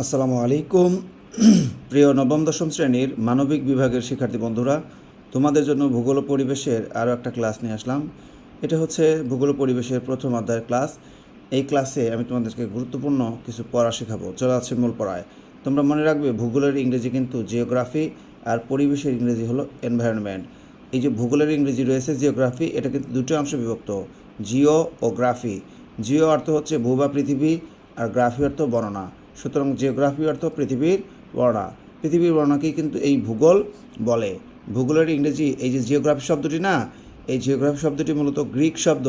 আসসালামু আলাইকুম। প্রিয় নবম দশম শ্রেণীর মানবিক বিভাগের শিক্ষার্থী বন্ধুরা, তোমাদের জন্য ভূগোল ও পরিবেশের আরও একটা ক্লাস নিয়ে আসলাম। এটা হচ্ছে ভূগোল ও পরিবেশের প্রথম অধ্যায়ের ক্লাস। এই ক্লাসে আমি তোমাদেরকে গুরুত্বপূর্ণ কিছু পড়া শেখাবো। চলে আছে মূল পড়ায়। তোমরা মনে রাখবে, ভূগোলের ইংরেজি কিন্তু জিওগ্রাফি, আর পরিবেশের ইংরেজি হলো এনভায়রনমেন্ট। এই যে ভূগোলের ইংরেজি রয়েছে জিওগ্রাফি, এটা কিন্তু দুটো অংশে বিভক্ত, জিও ও গ্রাফি। জিও অর্থ হচ্ছে ভূ বা পৃথিবী, আর গ্রাফি অর্থ বর্ণনা। সুতরাং জিওগ্রাফি অর্থ পৃথিবীর বর্ণনা। পৃথিবীর বর্ণনাকেই কিন্তু এই ভূগোল বলে। ভূগোলের ইংরেজি এই যে জিওগ্রাফি শব্দটি না, এই জিওগ্রাফি শব্দটি মূলত গ্রিক শব্দ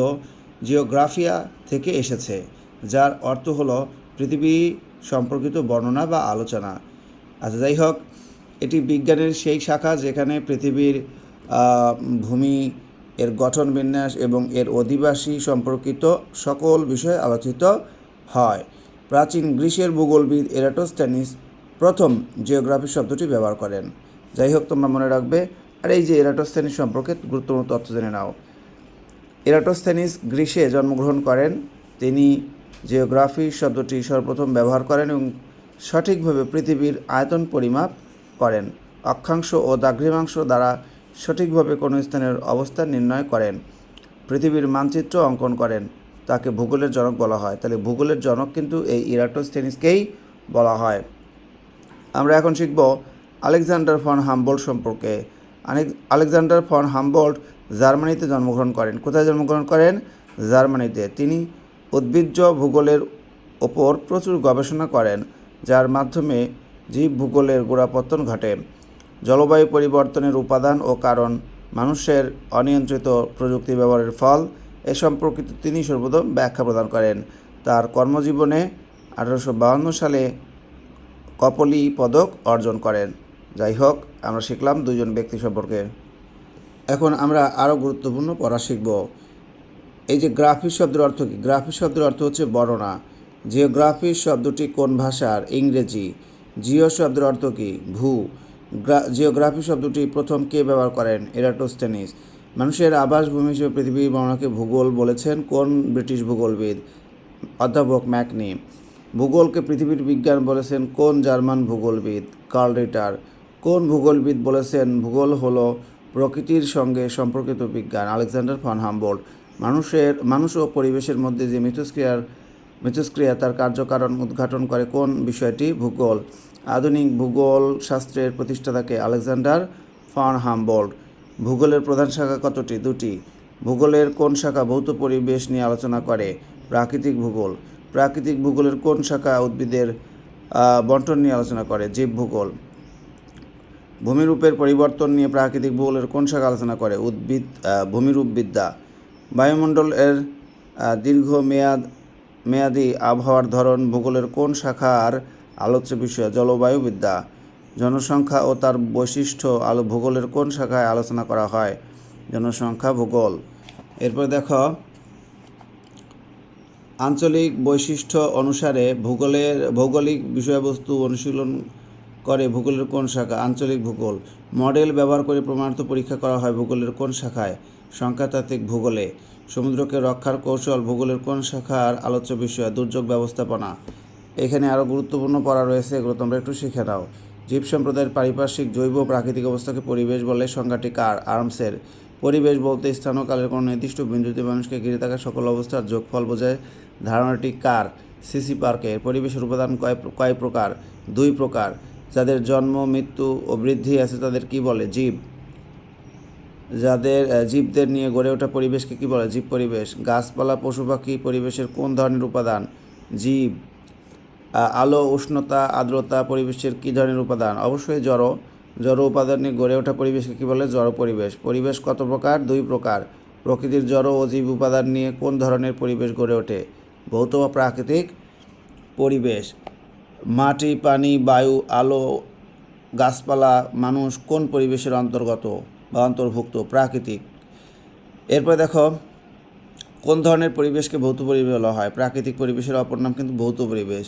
জিওগ্রাফিয়া থেকে এসেছে, যার অর্থ হলো পৃথিবী সম্পর্কিত বর্ণনা বা আলোচনা। আচ্ছা, যাই হোক, এটি বিজ্ঞানের সেই শাখা যেখানে পৃথিবীর ভূমি, এর গঠন বিন্যাস এবং এর অধিবাসী সম্পর্কিত সকল বিষয় আলোচিত হয়। প্রাচীন গ্রিসের ভূগোলবিদ এরাটোস্থেনিস প্রথম জিওগ্রাফি শব্দটি ব্যবহার করেন। যাই হোক, তোমরা মনে রাখবে। আর এই যে এরাটোস্থেনিস সম্পর্কে গুরুত্বপূর্ণ তথ্য জেনে নাও। এরাটোস্থেনিস গ্রিসে জন্মগ্রহণ করেন। তিনি জিওগ্রাফি শব্দটি সর্বপ্রথম ব্যবহার করেন এবং সঠিকভাবে পৃথিবীর আয়তন পরিমাপ করেন। অক্ষাংশ ও দ্রাঘিমাংশ দ্বারা সঠিকভাবে কোনো স্থানের অবস্থান নির্ণয় করেন। পৃথিবীর মানচিত্র অঙ্কন করেন। তাকে ভূগোলের জনক বলা হয়। তাহলে ভূগোলের জনক কিন্তু এই এরাটোস্থেনিসকেই বলা হয়। আমরা এখন শিখব আলেকজান্ডার ফন হামবোল্ট সম্পর্কে। আলেকজান্ডার ফন হামবোল্ট জার্মানিতে জন্মগ্রহণ করেন। কোথায় জন্মগ্রহণ করেন? জার্মানিতে। তিনি উদ্ভিজ্জ ভূগোলের ওপর প্রচুর গবেষণা করেন, যার মাধ্যমে জীব ভূগোলের গোড়াপত্তন ঘটে। জলবায়ু পরিবর্তনের উপাদান ও কারণ, মানুষের অনিয়ন্ত্রিত প্রযুক্তি ব্যবহারের ফল এ সম্পর্কিত তিনি সর্বপ্রথম ব্যাখ্যা প্রদান করেন। তার কর্মজীবনে 1852 সালে কপলি পদক অর্জন করেন। যাই হোক, আমরা শিখলাম দুজন ব্যক্তি সম্পর্কে। এখন আমরা আরও গুরুত্বপূর্ণ পড়া শিখব। এই যে গ্রাফি শব্দের অর্থ কী? গ্রাফি শব্দের অর্থ হচ্ছে বর্ণনা। জিওগ্রাফি শব্দটি কোন ভাষার? ইংরেজি। জিও শব্দের অর্থ কী? ভূ। জিওগ্রাফি শব্দটি প্রথম কে ব্যবহার করেন? এরাটোস্থেনিস। মানুষের আবাসভূমি হিসেবে পৃথিবীর বর্ণনাকে ভূগোল বলেছেন কোন ব্রিটিশ ভূগোলবিদ? অধ্যাপক ম্যাকনি। ভূগোলকে পৃথিবীর বিজ্ঞান বলেছেন কোন জার্মান ভূগোলবিদ? কার্ল রিটার। কোন ভূগোলবিদ বলেছেন ভূগোল হলো প্রকৃতির সঙ্গে সম্পর্কিত বিজ্ঞান? Alexander von Humboldt. মানুষ ও পরিবেশের মধ্যে যে মিথস্ক্রিয়া তার কার্যকারণ উদ্ঘাটন করে কোন বিষয়টি? ভূগোল। আধুনিক ভূগোল শাস্ত্রের প্রতিষ্ঠাতাকে? Alexander von Humboldt. ভূগোলের প্রধান শাখা কতটি? দুটি। ভূগোলের কোন শাখা ভৌত পরিবেশ নিয়ে আলোচনা করে? প্রাকৃতিক ভূগোল। প্রাকৃতিক ভূগোলের কোন শাখা উদ্ভিদের বন্টন নিয়ে আলোচনা করে? জীব ভূগোল। ভূমিরূপের পরিবর্তন নিয়ে প্রাকৃতিক ভূগোলের কোন শাখা আলোচনা করে? ভূমিরূপবিদ্যা। বায়ুমণ্ডলের মেয়াদি আবহাওয়ার ধরন ভূগোলের কোন শাখার আলোচ্য বিষয়? জলবায়ুবিদ্যা। জনসংখ্যা ও তার বৈশিষ্ট্য ভূগোলের কোন শাখায় আলোচনা করা হয়? জনসংখ্যা ভূগোল। এরপর দেখো, আঞ্চলিক বৈশিষ্ট্য অনুসারে ভৌগোলিক বিষয়বস্তু অনুশীলন করে ভূগোলের কোন শাখা? আঞ্চলিক ভূগোল। মডেল ব্যবহার করে প্রমাণিত পরীক্ষা করা হয় ভূগোলের কোন শাখায়? সংখ্যাতাত্ত্বিক ভূগোলে। সমুদ্রকে রক্ষার কৌশল ভূগোলের কোন শাখার আলোচ্য বিষয়? দুর্যোগ ব্যবস্থাপনা। এখানে আরও গুরুত্বপূর্ণ পড়া রয়েছে, এগুলো তোমরা একটু শিখে নাও। জীব সম্প্রদায়ের পারিপার্শ্বিক জৈব প্রাকৃতিক অবস্থাকে পরিবেশ বলে। সংজ্ঞাটি কার? আর্মসের। পরিবেশ বলতে স্থান ও কালের কোনো নির্দিষ্ট বিন্দুতে মানুষকে ঘিরে থাকা সকল অবস্থার যোগফল বোঝায়। ধারণাটি কার? সিসি পার্কের। পরিবেশের উপাদান কয় প্রকার? দুই প্রকার। যাদের জন্ম, মৃত্যু ও বৃদ্ধি আছে তাদের কি বলে? জীব। জীবদের নিয়ে গড়ে ওঠা পরিবেশকে কি বলে? জীব পরিবেশ। গাছপালা, পশু পাখি পরিবেশের কোন ধরনের উপাদান? জীব। আলো, উষ্ণতা, আর্দ্রতা পরিবেশের কী ধরনের উপাদান? অবশ্যই জড়। জড় উপাদান নিয়ে গড়ে ওঠা পরিবেশকে কী বলে? জড় পরিবেশ। পরিবেশ কত প্রকার? দুই প্রকার। প্রকৃতির জড় ও জীব উপাদান নিয়ে কোন ধরনের পরিবেশ গড়ে ওঠে? ভৌত ও প্রাকৃতিক পরিবেশ। মাটি, পানি, বায়ু, আলো, গাছপালা, মানুষ কোন পরিবেশের অন্তর্গত বা অন্তর্ভুক্ত? প্রাকৃতিক। এরপর দেখো, কোন ধরনের পরিবেশকে ভৌত পরিবেশ বলা হয়? প্রাকৃতিক পরিবেশের অপর নাম কিন্তু ভৌত পরিবেশ।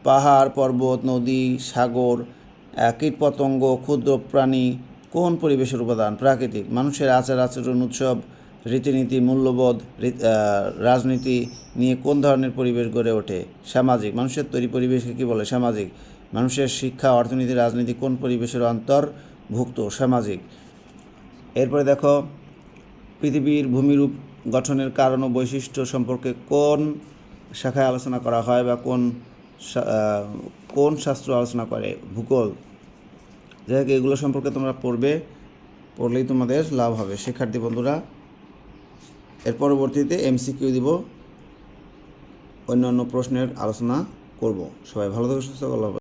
পাহাড়, পর্বত, নদী, সাগর, কীটপতঙ্গ, ক্ষুদ্র প্রাণী কোন পরিবেশের উপাদান? প্রাকৃতিক। মানুষের আচার আচরণ, উৎসব, রীতিনীতি, মূল্যবোধ, রাজনীতি নিয়ে কোন ধরনের পরিবেশ গড়ে ওঠে? সামাজিক। মানুষের তৈরি পরিবেশকে কী বলে? সামাজিক। মানুষের শিক্ষা, অর্থনীতি, রাজনীতি কোন পরিবেশের অন্তর্ভুক্ত? সামাজিক। এরপরে দেখো, পৃথিবীর ভূমিরূপ গঠনের কারণ ও বৈশিষ্ট্য সম্পর্কে কোন শাখায় আলোচনা করা হয় বা কোন শাস্ত্র আলোচনা করে? ভূগোল। যাই হোক, এগুলো সম্পর্কে তোমরা পড়লেই তোমাদের লাভ হবে শিক্ষার্থী বন্ধুরা। এর পরবর্তীতে এমসিকিউ দিব, অন্যান্য প্রশ্নের আলোচনা করব। সবাই ভালো থাকো, সুস্থ থাকো।